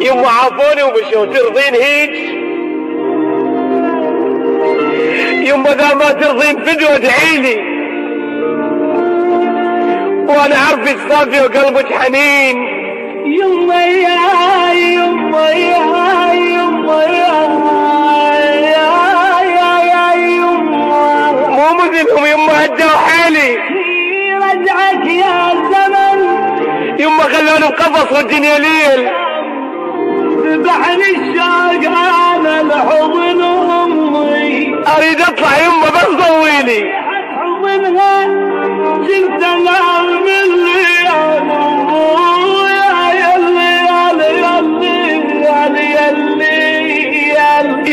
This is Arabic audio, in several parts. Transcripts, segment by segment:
يما عافوني ومشوا ترضين هيج؟ يما ذا ما ترضين فدوة ادعيلي، وانا عارفك صافية وقلبك حنين. يما يا يما يا يما يا يما مو مثلهم يما هدوا حالي. رجعك يا زمن يما خلوني بقفص والدنيا ليل. ذبحني الشوق على الحضن امي، اريد اطلع يما بس ضويلي. حضنها كنت انام من ليالي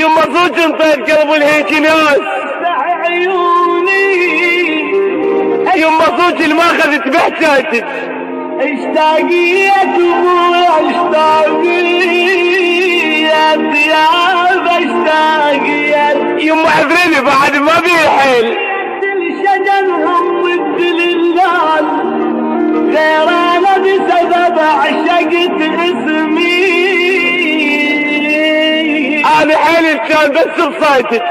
يما صوت انطيت قلب الهيك ناس. عيوني يما صوت اللي ما اخذت بحجاتك. اشتاقيت ابوي اشتاقيت يا اشتاقيت. يما عذرني بعد ما بيه حيل. الشجر همت للناس غير انا بسبب عشقت اسمي. انا حيلي كان بس بصيتك.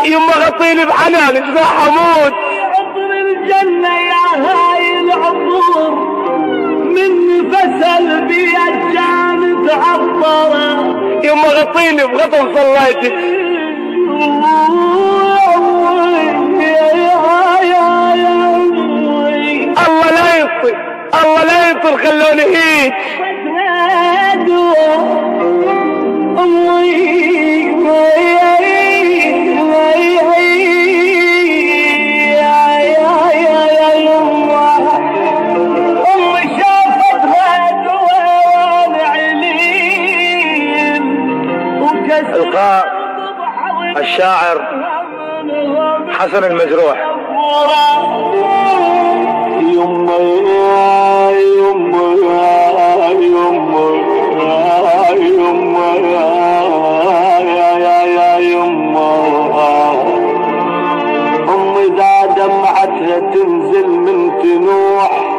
يما غطيني بحنانك ذا حمود. عطر الجنة يا هاي العطور من فسل بيد كانت عطرة. يما غطيني بغطم صليتك. الله لا يطل الله لا يطل خلوني هيك. إلقاء الشاعر حسن المجروح. يما يا يما يا يما يما يا يما أمي إذا دمعتها تنزل من تنوح